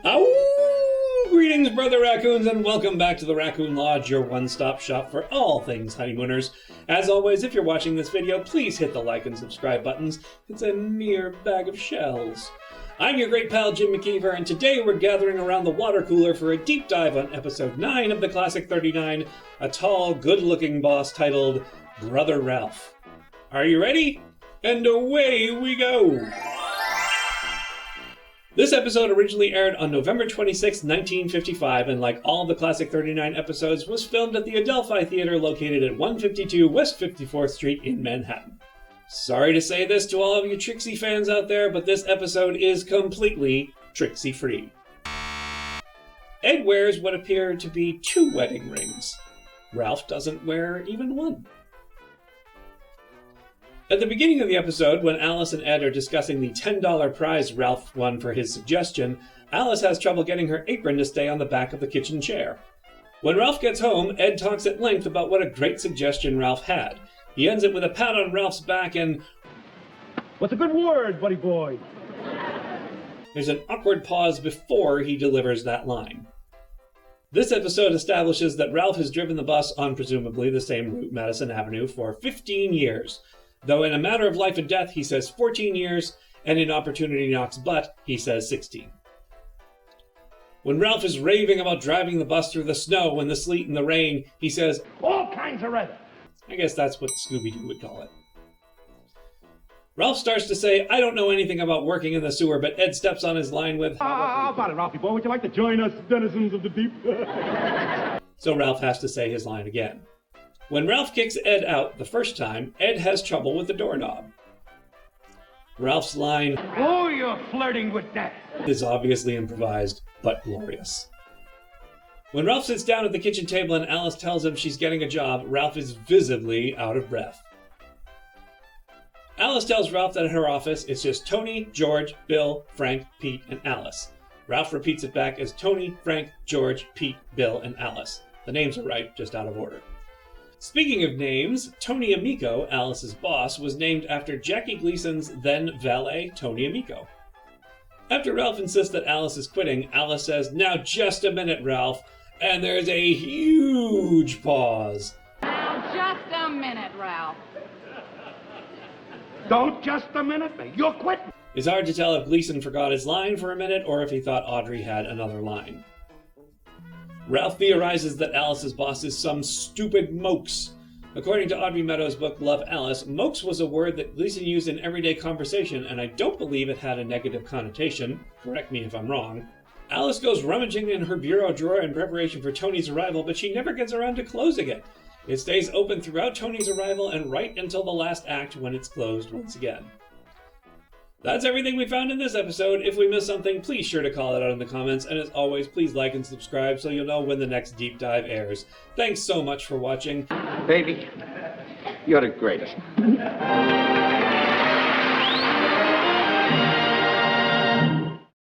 Ow! Greetings, brother raccoons, and welcome back to the Raccoon Lodge, your one-stop shop for all things honeymooners. As always, if you're watching this video, please hit the like and subscribe buttons. It's a mere bag of shells. I'm your great pal, Jim McKeever, and today we're gathering around the water cooler for a deep dive on episode 9 of the Classic 39, a tall, good-looking boss titled Brother Ralph. Are you ready? And away we go! This episode originally aired on November 26, 1955, and like all the Classic 39 episodes, was filmed at the Adelphi Theater located at 152 West 54th Street in Manhattan. Sorry to say this to all of you Trixie fans out there, but this episode is completely Trixie-free. Ed wears what appear to be 2 wedding rings. Ralph doesn't wear even one. At the beginning of the episode, when Alice and Ed are discussing the $10 prize Ralph won for his suggestion, Alice has trouble getting her apron to stay on the back of the kitchen chair. When Ralph gets home, Ed talks at length about what a great suggestion Ralph had. He ends it with a pat on Ralph's back and... What's a good word, buddy boy? There's an awkward pause before he delivers that line. This episode establishes that Ralph has driven the bus on presumably the same route, Madison Avenue, for 15 years. Though in A Matter of Life and Death he says 14 years, and in Opportunity Knocks Butt he says 16. When Ralph is raving about driving the bus through the snow and the sleet and the rain, he says, all kinds of weather. I guess that's what Scooby-Doo would call it. Ralph starts to say, I don't know anything about working in the sewer, but Ed steps on his line with, How about it, Ralphie boy? Would you like to join us, denizens of the deep? So Ralph has to say his line again. When Ralph kicks Ed out the first time, Ed has trouble with the doorknob. Ralph's line, Oh, you're flirting with death. is obviously improvised, but glorious. When Ralph sits down at the kitchen table and Alice tells him she's getting a job, Ralph is visibly out of breath. Alice tells Ralph that in her office it's just Tony, George, Bill, Frank, Pete, and Alice. Ralph repeats it back as Tony, Frank, George, Pete, Bill, and Alice. The names are right, just out of order. Speaking of names, Tony Amico, Alice's boss, was named after Jackie Gleason's then valet, Tony Amico. After Ralph insists that Alice is quitting, Alice says, Now just a minute, Ralph. And there's a huge pause. Now, just a minute, Ralph. Don't just a minute me. You're quitting. It's hard to tell if Gleason forgot his line for a minute or if he thought Audrey had another line. Ralph theorizes that Alice's boss is some stupid mokes. According to Audrey Meadows' book Love, Alice, mokes was a word that Gleason used in everyday conversation, and I don't believe it had a negative connotation. Correct me if I'm wrong. Alice goes rummaging in her bureau drawer in preparation for Tony's arrival, but she never gets around to closing it. It stays open throughout Tony's arrival and right until the last act when it's closed once again. That's everything we found in this episode. If we missed something, please sure to call it out in the comments, and as always, please like and subscribe so you'll know when the next deep dive airs. Thanks so much for watching. Baby, you're the greatest.